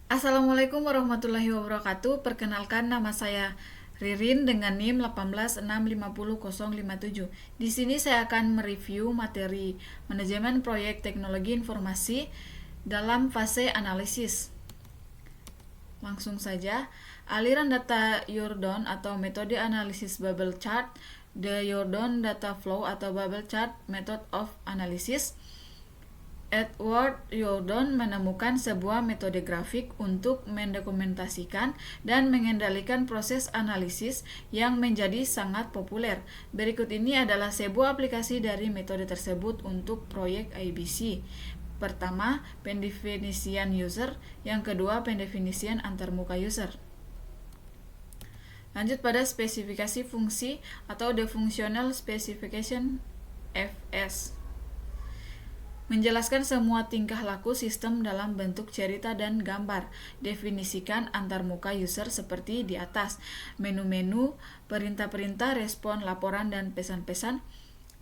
Assalamualaikum warahmatullahi wabarakatuh. Perkenalkan, nama saya Ririn dengan NIM 186500057. Di sini saya akan mereview materi manajemen proyek teknologi informasi dalam fase analisis. Langsung saja, aliran data Jordan atau metode analisis bubble chart, the Jordan data flow atau bubble chart method of analysis. Edward Jordan menemukan sebuah metode grafik untuk mendokumentasikan dan mengendalikan proses analisis yang menjadi sangat populer. Berikut ini adalah sebuah aplikasi dari metode tersebut untuk proyek IBC. Pertama, pendefinisian user. Yang kedua, pendefinisian antarmuka user. Lanjut pada spesifikasi fungsi atau the functional specification FS. Menjelaskan semua tingkah laku sistem dalam bentuk cerita dan gambar. Definisikan antarmuka user seperti di atas. Menu-menu, perintah-perintah, respon, laporan, dan pesan-pesan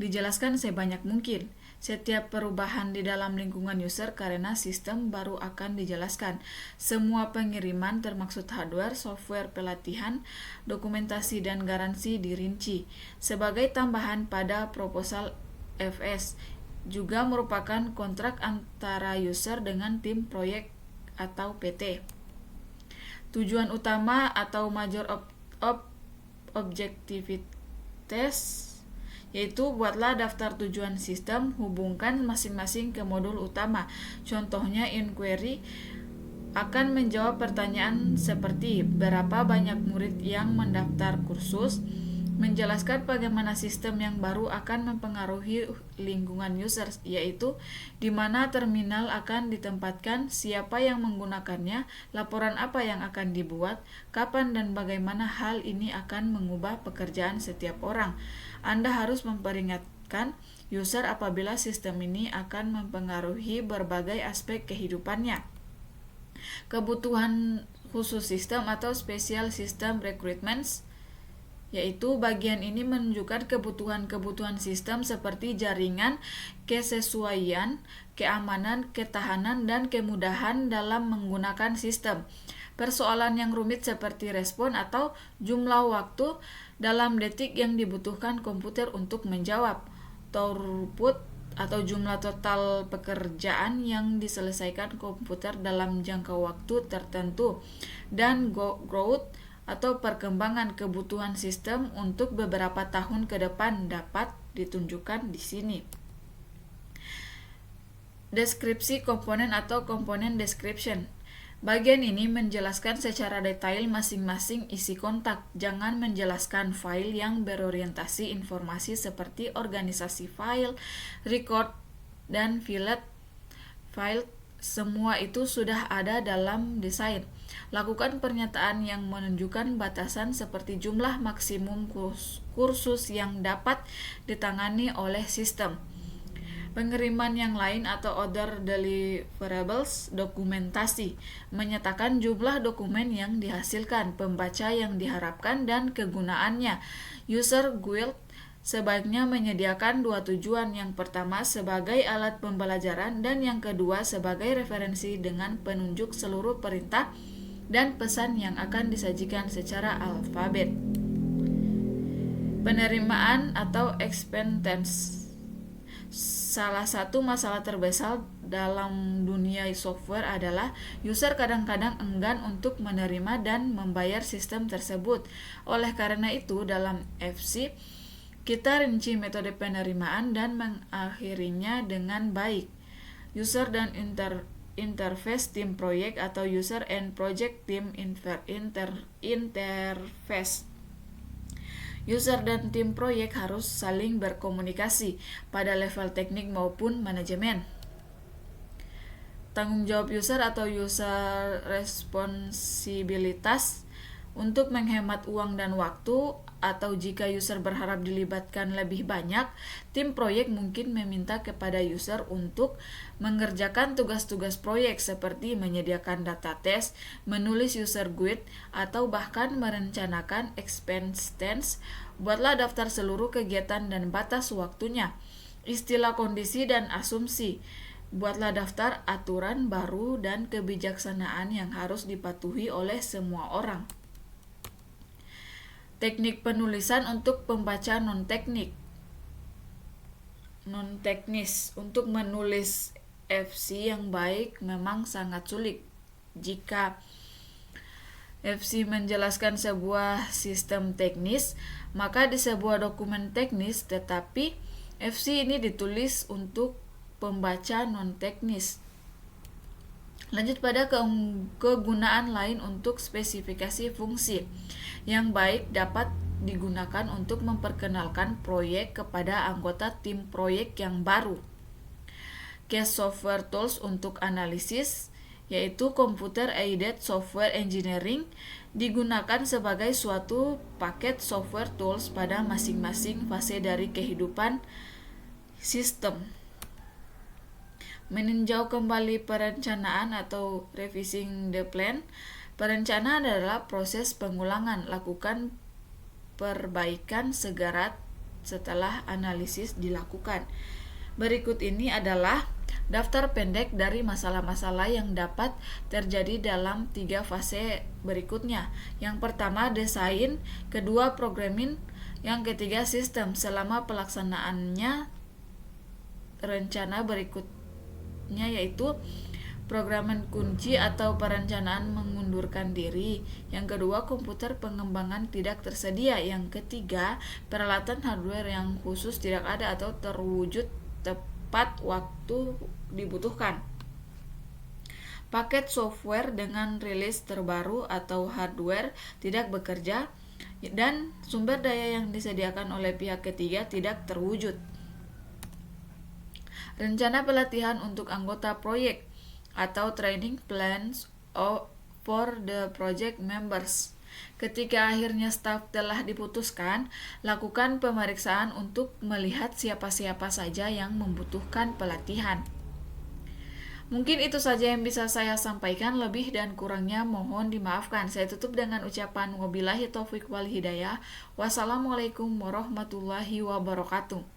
dijelaskan sebanyak mungkin. Setiap perubahan di dalam lingkungan user karena sistem baru akan dijelaskan. Semua pengiriman termaksud hardware, software, pelatihan, dokumentasi, dan garansi dirinci. Sebagai tambahan pada proposal FS, juga merupakan kontrak antara user dengan tim proyek atau PT. Tujuan utama atau major objectivities yaitu buatlah daftar tujuan sistem, hubungkan masing-masing ke modul utama. Contohnya inquiry akan menjawab pertanyaan seperti berapa banyak murid yang mendaftar kursus, menjelaskan bagaimana sistem yang baru akan mempengaruhi lingkungan user, yaitu di mana terminal akan ditempatkan, siapa yang menggunakannya, laporan apa yang akan dibuat, kapan dan bagaimana hal ini akan mengubah pekerjaan setiap orang. Anda harus memperingatkan user apabila sistem ini akan mempengaruhi berbagai aspek kehidupannya. Kebutuhan khusus sistem atau special system requirements, yaitu bagian ini menunjukkan kebutuhan-kebutuhan sistem seperti jaringan, kesesuaian, keamanan, ketahanan, dan kemudahan dalam menggunakan sistem. Persoalan yang rumit seperti respon atau jumlah waktu dalam detik yang dibutuhkan komputer untuk menjawab. Throughput atau jumlah total pekerjaan yang diselesaikan komputer dalam jangka waktu tertentu. Dan growth atau perkembangan kebutuhan sistem untuk beberapa tahun ke depan dapat ditunjukkan di sini. Deskripsi komponen atau komponen description. Bagian ini menjelaskan secara detail masing-masing isi kontak. Jangan menjelaskan file yang berorientasi informasi seperti organisasi file, record, dan file. Semua itu sudah ada dalam desain. Lakukan pernyataan yang menunjukkan batasan seperti jumlah maksimum kursus yang dapat ditangani oleh sistem. Pengiriman yang lain atau other deliverables, dokumentasi, menyatakan jumlah dokumen yang dihasilkan, pembaca yang diharapkan, dan kegunaannya. User guide sebaiknya menyediakan dua tujuan, yang pertama sebagai alat pembelajaran dan yang kedua sebagai referensi dengan penunjuk seluruh perintah dan pesan yang akan disajikan secara alfabet. Penerimaan atau acceptance. Salah satu masalah terbesar dalam dunia software adalah user kadang-kadang enggan untuk menerima dan membayar sistem tersebut. Oleh karena itu, dalam FC, kita rinci metode penerimaan dan mengakhirinya dengan baik. User dan interface tim proyek atau user and project team interface. User dan tim proyek harus saling berkomunikasi pada level teknik maupun manajemen. Tanggung jawab user atau user responsibilitas. Untuk menghemat uang dan waktu, atau jika user berharap dilibatkan lebih banyak, tim proyek mungkin meminta kepada user untuk mengerjakan tugas-tugas proyek seperti menyediakan data tes, menulis user guide, atau bahkan merencanakan expense. Buatlah daftar seluruh kegiatan dan batas waktunya. Istilah kondisi dan asumsi. Buatlah daftar aturan baru dan kebijaksanaan yang harus dipatuhi oleh semua orang. Teknik penulisan untuk pembaca non-teknis. Untuk menulis FC yang baik memang sangat sulit. Jika FC menjelaskan sebuah sistem teknis, maka di sebuah dokumen teknis, tetapi FC ini ditulis untuk pembaca non-teknis. Lanjut pada kegunaan lain untuk spesifikasi fungsi. Yang baik dapat digunakan untuk memperkenalkan proyek kepada anggota tim proyek yang baru. Case software tools untuk analisis, yaitu Computer Aided Software Engineering, digunakan sebagai suatu paket software tools pada masing-masing fase dari kehidupan sistem. Meninjau kembali perencanaan atau revising the plan. Perencanaan adalah proses pengulangan, lakukan perbaikan segera setelah analisis dilakukan. Berikut ini adalah daftar pendek dari masalah-masalah yang dapat terjadi dalam 3 fase berikutnya. Yang pertama desain, kedua programming, yang ketiga sistem. Selama pelaksanaannya, rencana berikutnya yaitu programming kunci atau perencanaan mengundurkan diri. Yang kedua, komputer pengembangan tidak tersedia. Yang ketiga, peralatan hardware yang khusus tidak ada atau terwujud tepat waktu dibutuhkan. Paket software dengan rilis terbaru atau hardware tidak bekerja, dan sumber daya yang disediakan oleh pihak ketiga tidak terwujud. Rencana pelatihan untuk anggota proyek atau training plans for the project members. Ketika akhirnya staf telah diputuskan, lakukan pemeriksaan untuk melihat siapa-siapa saja yang membutuhkan pelatihan. Mungkin itu saja yang bisa saya sampaikan, lebih dan kurangnya mohon dimaafkan. Saya tutup dengan ucapan wabillahi taufiq wal hidayah. Wassalamualaikum warahmatullahi wabarakatuh.